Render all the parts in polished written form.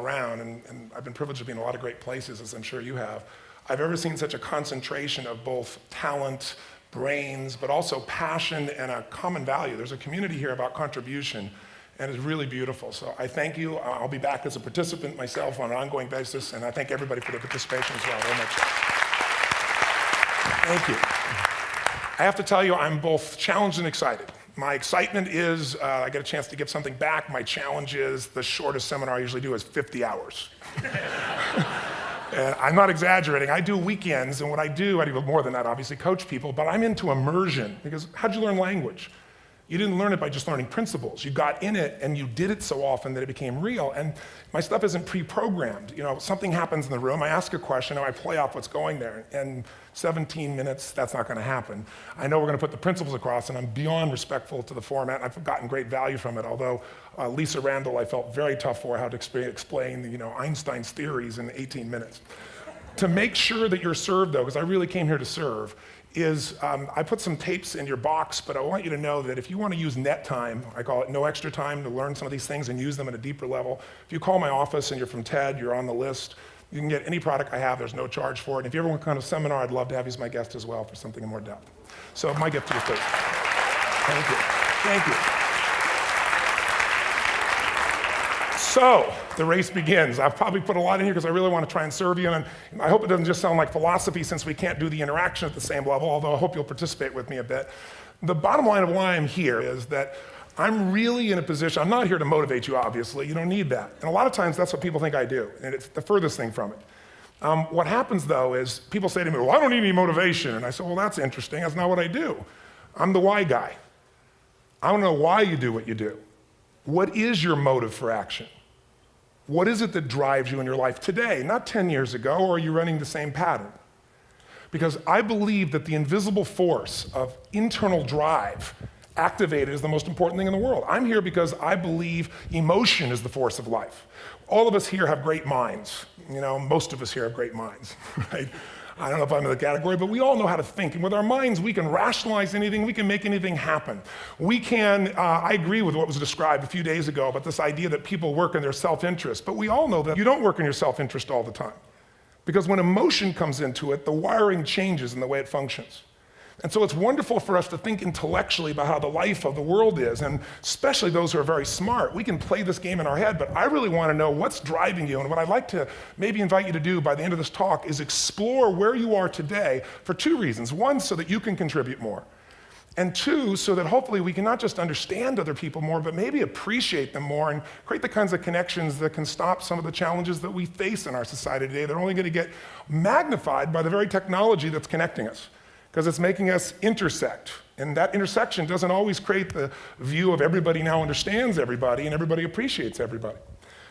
around, and I've been privileged to be in a lot of great places, as I'm sure you have, I've ever seen such a concentration of both talent, brains, but also passion and a common value. There's a community here about contribution, and it's really beautiful. So I thank you. I'll be back as a participant myself on an ongoing basis, and I thank everybody for their participation as well very much. Thank you. I have to tell you, I'm both challenged and excited. My excitement is I get a chance to give something back. My challenge is the shortest seminar I usually do is 50 hours. And I'm not exaggerating. I do weekends, and what I do more than that, obviously, coach people, but I'm into immersion, because how'd you learn language? You didn't learn it by just learning principles. You got in it and you did it so often that it became real. And my stuff isn't pre-programmed. You know, something happens in the room, I ask a question, and I play off what's going there. And 17 minutes, that's not gonna happen. I know we're gonna put the principles across, and I'm beyond respectful to the format, and I've gotten great value from it, although Lisa Randall, I felt very tough for how to explain Einstein's theories in 18 minutes. To make sure that you're served, though, because I really came here to serve, is I put some tapes in your box, but I want you to know that if you want to use net time, I call it no extra time to learn some of these things and use them at a deeper level. If you call my office and you're from TED, you're on the list, you can get any product I have, there's no charge for it. And if you ever want to come to a seminar, I'd love to have you as my guest as well for something in more depth. So my gift to you, please. Thank you. Thank you. So, the race begins. I've probably put a lot in here because I really want to try and serve you, and I hope it doesn't just sound like philosophy since we can't do the interaction at the same level, although I hope you'll participate with me a bit. The bottom line of why I'm here is that I'm really in a position, I'm not here to motivate you, obviously, you don't need that. And a lot of times that's what people think I do, and it's the furthest thing from it. What happens though is people say to me, well, I don't need any motivation. And I say, well, that's interesting, that's not what I do. I'm the why guy. I don't know why you do what you do. What is your motive for action? What is it that drives you in your life today, not 10 years ago, or are you running the same pattern? Because I believe that the invisible force of internal drive activated is the most important thing in the world. I'm here because I believe emotion is the force of life. All of us here have great minds. You know, most of us here have great minds, right? I don't know if I'm in the category, but we all know how to think. And with our minds, we can rationalize anything, we can make anything happen. We can, I agree with what was described a few days ago about this idea that people work in their self-interest, but we all know that you don't work in your self-interest all the time. Because when emotion comes into it, the wiring changes in the way it functions. And so it's wonderful for us to think intellectually about how the life of the world is, and especially those who are very smart. We can play this game in our head, but I really want to know what's driving you, and what I'd like to maybe invite you to do by the end of this talk is explore where you are today for two reasons. One, so that you can contribute more. And two, so that hopefully we can not just understand other people more, but maybe appreciate them more and create the kinds of connections that can stop some of the challenges that we face in our society today. They're only going to get magnified by the very technology that's connecting us, because it's making us intersect. And that intersection doesn't always create the view of everybody now understands everybody and everybody appreciates everybody.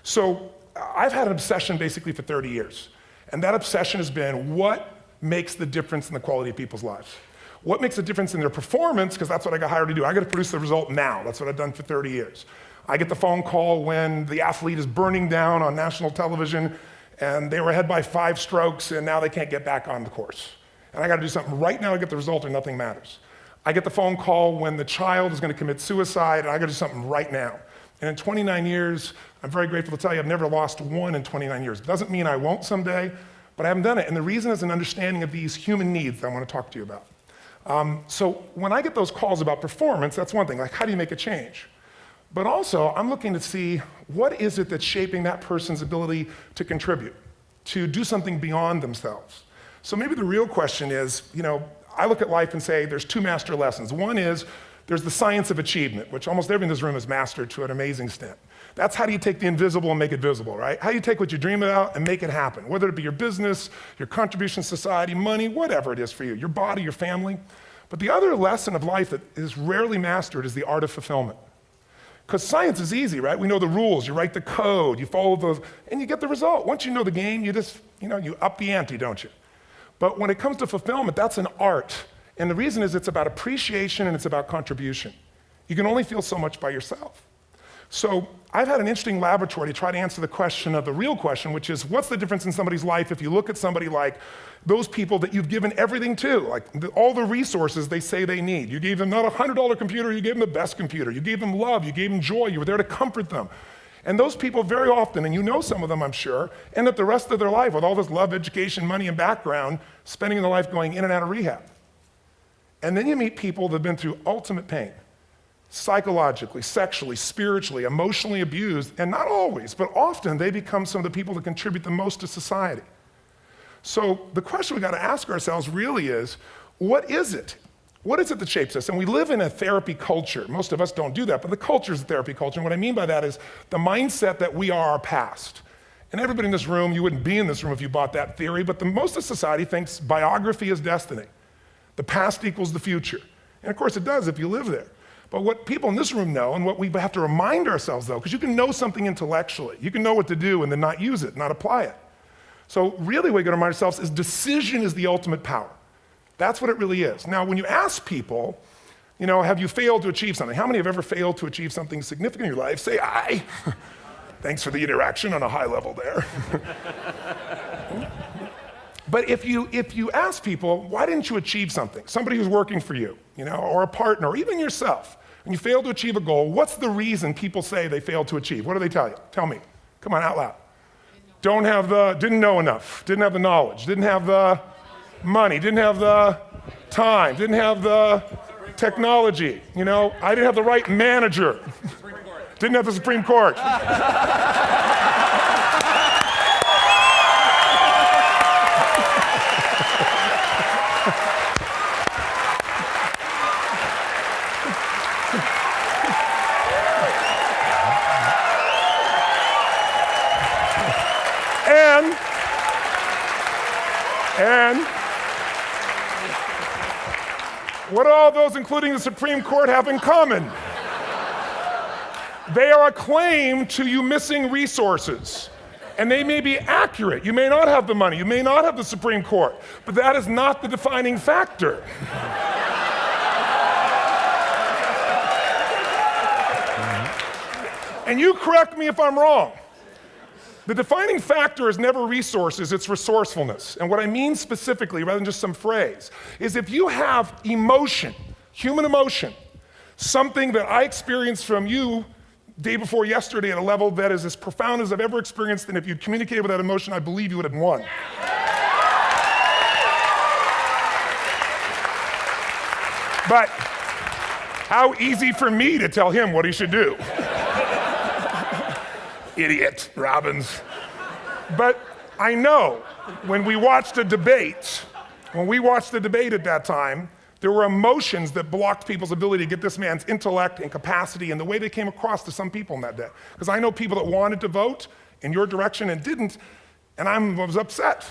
So I've had an obsession basically for 30 years. And that obsession has been what makes the difference in the quality of people's lives? What makes a difference in their performance? Because that's what I got hired to do. I got to produce the result now. That's what I've done for 30 years. I get the phone call when the athlete is burning down on national television and they were ahead by 5 strokes and now they can't get back on the course. And I got to do something right now to get the result or nothing matters. I get the phone call when the child is going to commit suicide, and I got to do something right now. And in 29 years, I'm very grateful to tell you I've never lost one in 29 years. It doesn't mean I won't someday, but I haven't done it. And the reason is an understanding of these human needs that I want to talk to you about. So when I get those calls about performance, that's one thing, like how do you make a change? But also, I'm looking to see what is it that's shaping that person's ability to contribute, to do something beyond themselves. So maybe the real question is, I look at life and say there's 2 master lessons. One is there's the science of achievement, which almost everyone in this room has mastered to an amazing extent. That's how do you take the invisible and make it visible, right? How do you take what you dream about and make it happen, whether it be your business, your contribution to society, money, whatever it is for you, your body, your family. But the other lesson of life that is rarely mastered is the art of fulfillment. Because science is easy, right? We know the rules, you write the code, you follow those, and you get the result. Once you know the game, you just, you up the ante, don't you? But when it comes to fulfillment, that's an art. And the reason is it's about appreciation and it's about contribution. You can only feel so much by yourself. So I've had an interesting laboratory to try to answer the question of the real question, which is what's the difference in somebody's life if you look at somebody like those people that you've given everything to, like all the resources they say they need. You gave them not a $100 computer, you gave them the best computer. You gave them love, you gave them joy, you were there to comfort them. And those people very often, and you know some of them I'm sure, end up the rest of their life with all this love, education, money, and background, spending their life going in and out of rehab. And then you meet people that have been through ultimate pain, psychologically, sexually, spiritually, emotionally abused, and not always, but often they become some of the people that contribute the most to society. So the question we got to ask ourselves really is, what is it? What is it that shapes us? And we live in a therapy culture. Most of us don't do that, but the culture is a therapy culture. And what I mean by that is the mindset that we are our past. And everybody in this room, you wouldn't be in this room if you bought that theory, but most of society thinks biography is destiny. The past equals the future. And of course it does if you live there. But what people in this room know, and what we have to remind ourselves though, because you can know something intellectually, you can know what to do and then not use it, not apply it. So really what we got to remind ourselves is decision is the ultimate power. That's what it really is. Now, when you ask people, have you failed to achieve something? How many have ever failed to achieve something significant in your life? Say aye. Thanks for the interaction on a high level there. But if you ask people, why didn't you achieve something? Somebody who's working for you, or a partner, or even yourself, and you failed to achieve a goal, what's the reason people say they failed to achieve? What do they tell you? Tell me. Come on, out loud. Didn't know enough, didn't have the knowledge, didn't have the money, didn't have the time, didn't have the technology, I didn't have the right manager, didn't have the Supreme Court. And what do all those, including the Supreme Court, have in common? They are a claim to you missing resources. And they may be accurate. You may not have the money. You may not have the Supreme Court. But that is not the defining factor. And you correct me if I'm wrong. The defining factor is never resources, it's resourcefulness. And what I mean specifically, rather than just some phrase, is if you have emotion, human emotion, something that I experienced from you day before yesterday at a level that is as profound as I've ever experienced, and if you'd communicated with that emotion, I believe you would have won. But how easy for me to tell him what he should do. Idiot, Robbins. But I know when we watched the debate at that time, there were emotions that blocked people's ability to get this man's intellect and capacity and the way they came across to some people in that day. Because I know people that wanted to vote in your direction and didn't, and I was upset.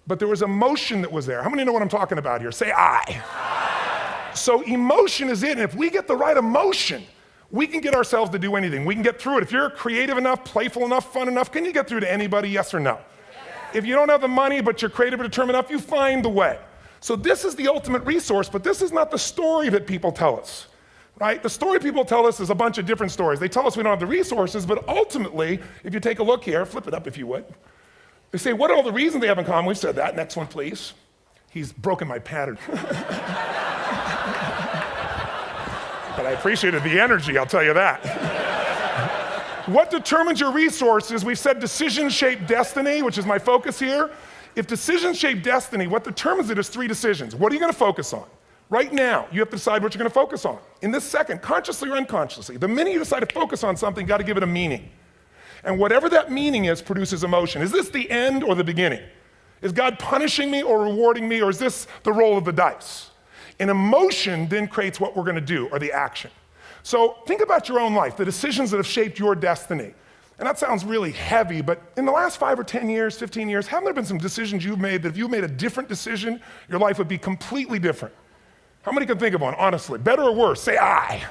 But there was emotion that was there. How many know what I'm talking about here? Say aye. So emotion is it, and if we get the right emotion, we can get ourselves to do anything. We can get through it. If you're creative enough, playful enough, fun enough, can you get through to anybody, yes or no? If you don't have the money, but you're creative and determined enough, you find the way. So this is the ultimate resource, but this is not the story that people tell us, right? The story people tell us is a bunch of different stories. They tell us we don't have the resources, but ultimately, if you take a look here, flip it up if you would. They say, what are all the reasons they have in common? We've said that. Next one, please. He's broken my pattern. But I appreciated the energy, I'll tell you that. What determines your resources? We've said decisions shape destiny, which is my focus here. If decisions shape destiny, what determines it is 3 decisions. What are you going to focus on? Right now, you have to decide what you're going to focus on. In this second, consciously or unconsciously, the minute you decide to focus on something, you got to give it a meaning. And whatever that meaning is produces emotion. Is this the end or the beginning? Is God punishing me or rewarding me, or is this the roll of the dice? And emotion then creates what we're going to do, or the action. So think about your own life, the decisions that have shaped your destiny. And that sounds really heavy, but in the last 5 or 10 years, 15 years, haven't there been some decisions you've made that if you made a different decision, your life would be completely different? How many can think of one, honestly? Better or worse? Say aye.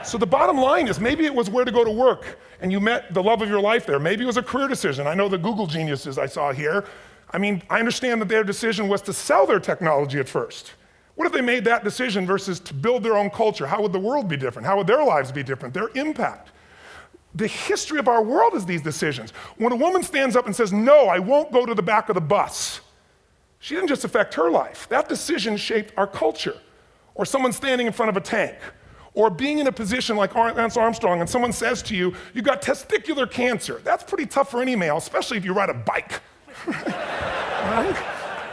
So the bottom line is maybe it was where to go to work and you met the love of your life there. Maybe it was a career decision. I know the Google geniuses I saw here. I understand that their decision was to sell their technology at first. What if they made that decision versus to build their own culture? How would the world be different? How would their lives be different? Their impact. The history of our world is these decisions. When a woman stands up and says, no, I won't go to the back of the bus, she didn't just affect her life. That decision shaped our culture. Or someone standing in front of a tank. Or being in a position like Lance Armstrong and someone says to you, you got testicular cancer. That's pretty tough for any male, especially if you ride a bike. Right?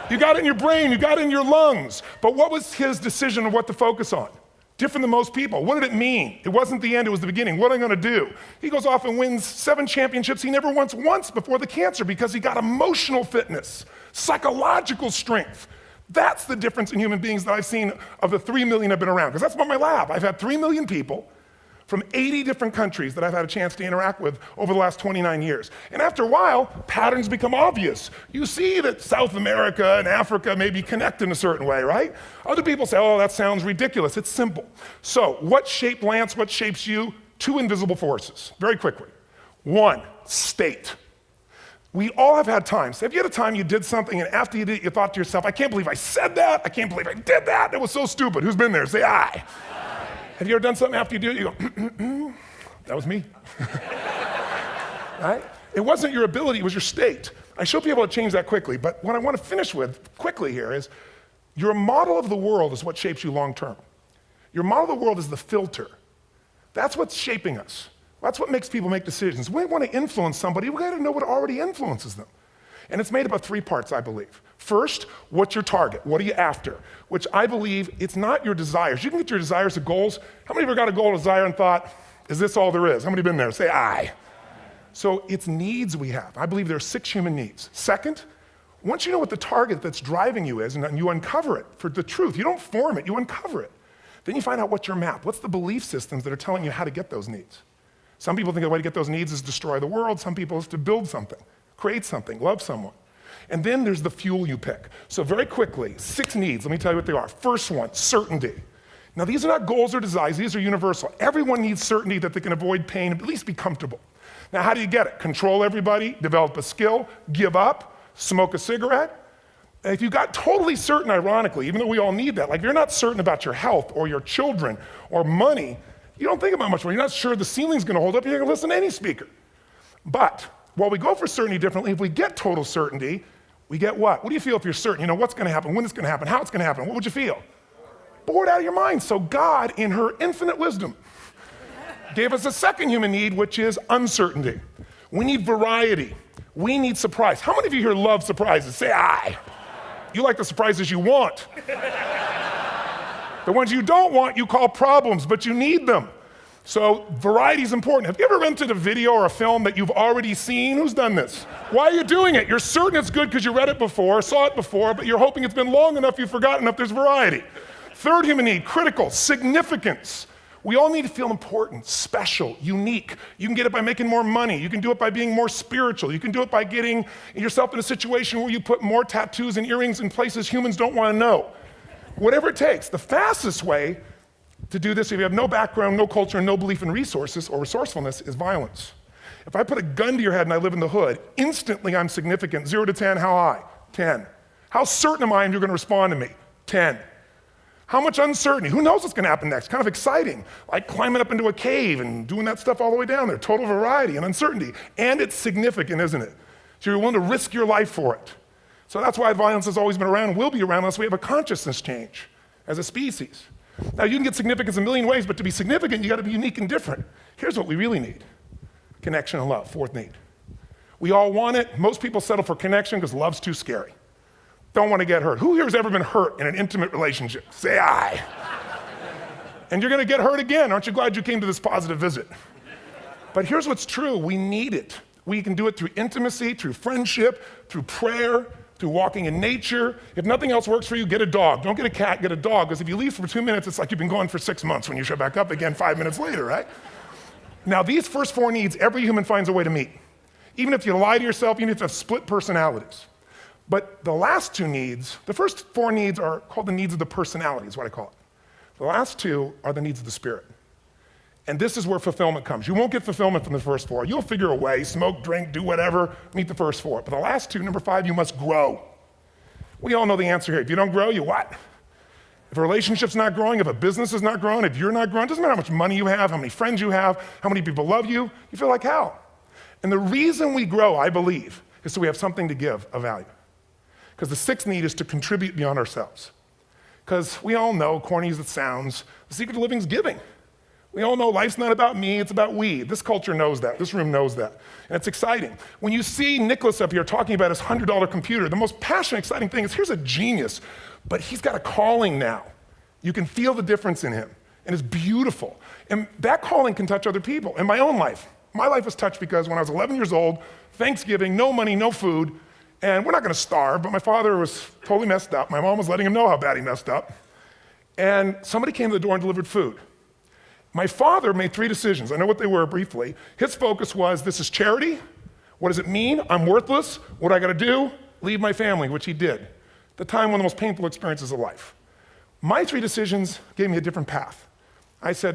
You got it in your brain, you got it in your lungs. But what was his decision of what to focus on? Different than most people. What did it mean? It wasn't the end, it was the beginning. What am I gonna do? He goes off and wins 7 championships he never won once before the cancer because he got emotional fitness, psychological strength. That's the difference in human beings that I've seen of the 3 million I've been around, because that's about my lab. I've had 3 million people from 80 different countries that I've had a chance to interact with over the last 29 years. And after a while, patterns become obvious. You see that South America and Africa maybe connect in a certain way, right? Other people say, oh, that sounds ridiculous. It's simple. So what shaped Lance, what shapes you? 2 invisible forces, very quickly. 1, state. We all have had times. Have you had a time you did something and after you did it, you thought to yourself, I can't believe I said that. I can't believe I did that. That was so stupid. Who's been there? Say aye. Have you ever done something after you do it, you go, that was me. Right? It wasn't your ability, it was your state. I show people how to change that quickly, but what I want to finish with quickly here is your model of the world is what shapes you long term. Your model of the world is the filter. That's what's shaping us. That's what makes people make decisions. We want to influence somebody, we gotta know what already influences them. And it's made up of 3 parts, I believe. First, what's your target? What are you after? Which I believe it's not your desires. You can get your desires to goals. How many of you got a goal, desire, and thought, is this all there is? How many have been there? Say aye. So it's needs we have. I believe there are 6 human needs. Second, once you know what the target that's driving you is and you uncover it for the truth, you don't form it, you uncover it. Then you find out what's your map. What's the belief systems that are telling you how to get those needs? Some people think the way to get those needs is destroy the world. Some people is to build something, create something, love someone. And then there's the fuel you pick. So very quickly, 6 needs, let me tell you what they are. First one, certainty. Now these are not goals or desires, these are universal. Everyone needs certainty that they can avoid pain, at least be comfortable. Now how do you get it? Control everybody, develop a skill, give up, smoke a cigarette. And if you got totally certain, ironically, even though we all need that, like if you're not certain about your health or your children or money, you don't think about much more. You're not sure the ceiling's gonna hold up, you're gonna listen to any speaker. But while we go for certainty differently, if we get total certainty, we get what? What do you feel if you're certain? You know what's gonna happen, when it's gonna happen, how it's gonna happen. What would you feel? Bored out of your mind. So God, in her infinite wisdom, gave us a second human need, which is uncertainty. We need variety. We need surprise. How many of you here love surprises? Say aye. You like the surprises you want. The ones you don't want, you call problems, but you need them. So variety is important. Have you ever rented a video or a film that you've already seen? Who's done this? Why are you doing it? You're certain it's good because you read it before, saw it before, but you're hoping it's been long enough you've forgotten enough there's variety. Third human need, critical, significance. We all need to feel important, special, unique. You can get it by making more money. You can do it by being more spiritual. You can do it by getting yourself in a situation where you put more tattoos and earrings in places humans don't want to know. Whatever it takes. The fastest way to do this, if you have no background, no culture, and no belief in resources or resourcefulness, is violence. If I put a gun to your head and I live in the hood, instantly I'm significant. 0 to 10, how high? 10. How certain am I you're gonna respond to me? 10. How much uncertainty? Who knows what's gonna happen next? Kind of exciting, like climbing up into a cave and doing that stuff all the way down there. Total variety and uncertainty. And it's significant, isn't it? So you're willing to risk your life for it. So that's why violence has always been around and will be around unless we have a consciousness change as a species. Now you can get significance a million ways, but to be significant, you gotta be unique and different. Here's what we really need. Connection and love, fourth need. We all want it. Most people settle for connection because love's too scary. Don't want to get hurt. Who here has ever been hurt in an intimate relationship? Say aye. And you're gonna get hurt again. Aren't you glad you came to this positive visit? But here's what's true, we need it. We can do it through intimacy, through friendship, through prayer, through walking in nature. If nothing else works for you, get a dog. Don't get a cat, get a dog, because if you leave for 2 minutes, it's like you've been gone for 6 months when you show back up again 5 minutes later, right? Now these first 4 needs, every human finds a way to meet. Even if you lie to yourself, even if you have split personalities. But the last 2 needs, the first 4 needs are called the needs of the personality, is what I call it. The last 2 are the needs of the spirit. And this is where fulfillment comes. You won't get fulfillment from the first 4. You'll figure a way, smoke, drink, do whatever, meet the first 4. But the last 2, number 5, you must grow. We all know the answer here. If you don't grow, you what? If a relationship's not growing, if a business is not growing, if you're not growing, it doesn't matter how much money you have, how many friends you have, how many people love you, you feel like hell. And the reason we grow, I believe, is so we have something to give of value. Because the 6th need is to contribute beyond ourselves. Because we all know, corny as it sounds, the secret of living is giving. We all know life's not about me, it's about we. This culture knows that. This room knows that. And it's exciting. When you see Nicholas up here talking about his $100 computer, the most passionate, exciting thing is here's a genius, but he's got a calling now. You can feel the difference in him, and it's beautiful. And that calling can touch other people. In my own life, my life was touched because when I was 11 years old, Thanksgiving, no money, no food, and we're not gonna starve, but my father was totally messed up. My mom was letting him know how bad he messed up. And somebody came to the door and delivered food. My father made 3 decisions. I know what they were briefly. His focus was, this is charity. What does it mean? I'm worthless. What do I gotta do? Leave my family, which he did. At the time, one of the most painful experiences of life. My 3 decisions gave me a different path. I said,